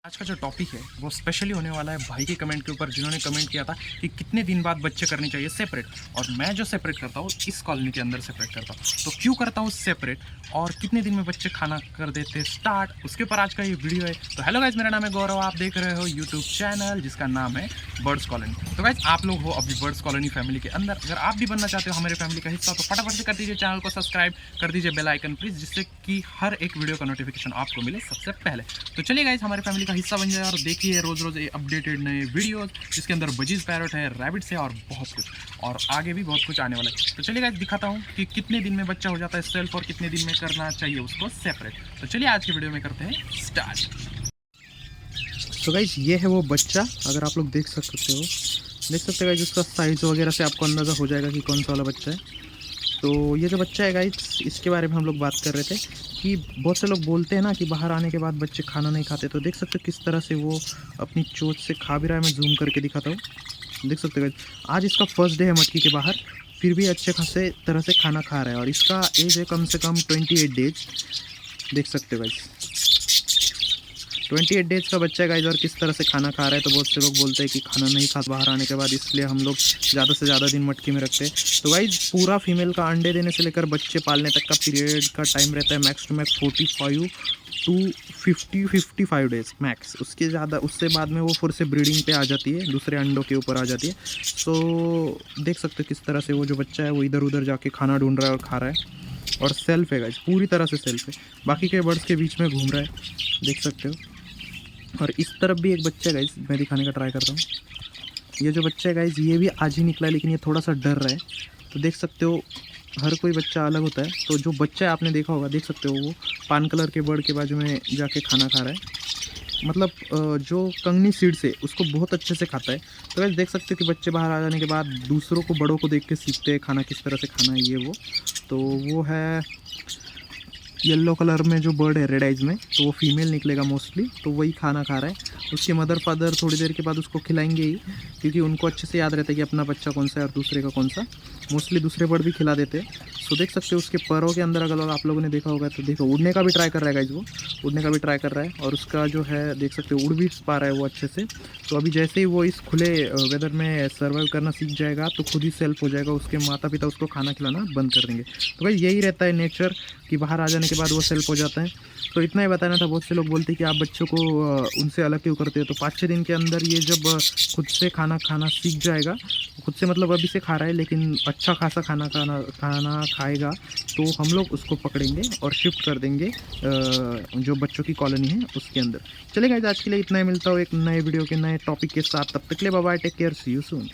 आज का जो टॉपिक है वो स्पेशली होने वाला है भाई के कमेंट के ऊपर, जिन्होंने कमेंट किया था कि कितने दिन बाद बच्चे करने चाहिए सेपरेट। और मैं जो सेपरेट करता हूँ इस कॉलोनी के अंदर सेपरेट करता हूँ, तो क्यों करता हूँ सेपरेट और कितने दिन में बच्चे खाना कर देते हैं स्टार्ट, उसके ऊपर आज का ये वीडियो है। तो हेलो गाइज, मेरा नाम है गौरव, आप देख रहे हो यूट्यूब चैनल जिसका नाम है बर्ड्स कॉलोनी। तो गाइज आप लोग हो अभी बर्ड्स कॉलोनी फैमिली के अंदर। अगर आप भी बनना चाहते हो हमारे फैमिली का हिस्सा तो फटाफट से कर दीजिए चैनल को सब्सक्राइब, कर दीजिए बेल आइकन प्लीज, जिससे कि हर एक वीडियो का नोटिफिकेशन आपको मिले सबसे पहले। तो चलिए गाइज हमारे फैमिली का हिस्सा बन जाए और देखिए रोज रोज अपडेटेड नए वीडियोस, जिसके अंदर बजीज पैरट है, रैबिट्स है और बहुत कुछ, और आगे भी बहुत कुछ आने वाला है। तो चलिए गाइस दिखाता हूँ कि कितने दिन में बच्चा हो जाता है सेल्फ और कितने दिन में करना चाहिए उसको सेपरेट। तो चलिए आज की वीडियो में करते हैं स्टार्ट। तो गाइस ये है वो बच्चा, अगर आप लोग देख सकते हो गाइस, उसका साइज वगैरह से आपको अंदाज़ा हो जाएगा कि कौन सा वाला बच्चा है। तो ये जो बच्चा है गाइस, इसके बारे में हम लोग बात कर रहे थे कि बहुत से लोग बोलते हैं ना कि बाहर आने के बाद बच्चे खाना नहीं खाते। तो देख सकते हो किस तरह से वो अपनी चोंच से खा भी रहा है। मैं जूम करके दिखाता हूँ, देख सकते हो गाइस। आज इसका फर्स्ट डे है मटकी के बाहर, फिर भी अच्छे खासे तरह से खाना खा रहा है। और इसका एज है कम से कम 28 डेज, देख सकते हो गाइस। 28 डेज का बच्चा है गाइस, और किस तरह से खाना खा रहा है। तो बहुत से लोग बोलते हैं कि खाना नहीं खा बाहर आने के बाद, इसलिए हम लोग ज़्यादा से ज़्यादा दिन मटकी में रखते हैं। तो गाइस पूरा फीमेल का अंडे देने से लेकर बच्चे पालने तक का पीरियड का टाइम रहता है max to max 45 to 55 days max. उसके ज़्यादा, उससे बाद में वो फिर से ब्रीडिंग पे आ जाती है, दूसरे अंडों के ऊपर आ जाती है। तो देख सकते हो किस तरह से वो जो बच्चा है वो इधर उधर जाके खाना ढूंढ रहा है और खा रहा है। और सेल्फ है गाइस, पूरी तरह से सेल्फ है, बाकी के बर्ड्स के बीच में घूम रहा है, देख सकते हो। और इस तरफ भी एक बच्चा है गाइस, मैं दिखाने का ट्राई करता हूँ। ये जो बच्चा है गाइस ये भी आज ही निकला है, लेकिन ये थोड़ा सा डर रहा है। तो देख सकते हो हर कोई बच्चा अलग होता है। तो जो बच्चा है आपने देखा होगा, देख सकते हो वो पान कलर के बर्ड के बाजू में जाके खाना खा रहा है। मतलब जो कंगनी सीड से उसको बहुत अच्छे से खाता है। तो वैसे देख सकते हो कि बच्चे बाहर आ जाने के बाद दूसरों को, बड़ों को देख के सीखते हैं खाना किस तरह से खाना है ये वो। तो वो है येलो कलर में जो बर्ड है रेड आइज में, तो वो फीमेल निकलेगा मोस्टली। तो वही खाना खा रहा है। उसके मदर फादर थोड़ी देर के बाद उसको खिलाएंगे ही, क्योंकि उनको अच्छे से याद रहता है कि अपना बच्चा कौन सा है और दूसरे का कौन सा। मोस्टली दूसरे बर्ड भी खिला देते हैं। तो देख सकते हो उसके पैरों के अंदर, अगर आप लोगों ने देखा होगा तो देखो उड़ने का भी ट्राई कर रहा है गाइस, वो उड़ने का भी ट्राई कर रहा है। और उसका जो है देख सकते हो उड़ भी पा रहा है वो अच्छे से। तो अभी जैसे ही वो इस खुले वेदर में सर्वाइव करना सीख जाएगा तो खुद ही सेल्फ हो जाएगा, उसके माता पिता उसको खाना खिलाना बंद कर देंगे। तो भाई यही रहता है नेचर, कि बाहर आ जाने के बाद वो सेल्फ हो जाता है। तो इतना ही बताना था। बहुत से लोग बोलते हैं कि आप बच्चों को उनसे अलग क्यों करते हो। तो 5-6 दिन के अंदर ये जब खुद से खाना खाना सीख जाएगा, खुद से मतलब अभी से खा रहा है लेकिन अच्छा खासा खाना खाएगा, तो हम लोग उसको पकड़ेंगे और शिफ्ट कर देंगे जो बच्चों की कॉलोनी है उसके अंदर। चलेगा आज के लिए इतना ही, मिलता हूँ एक नए वीडियो के नए टॉपिक के साथ। तब तक के लिए bye bye, take care, see you soon.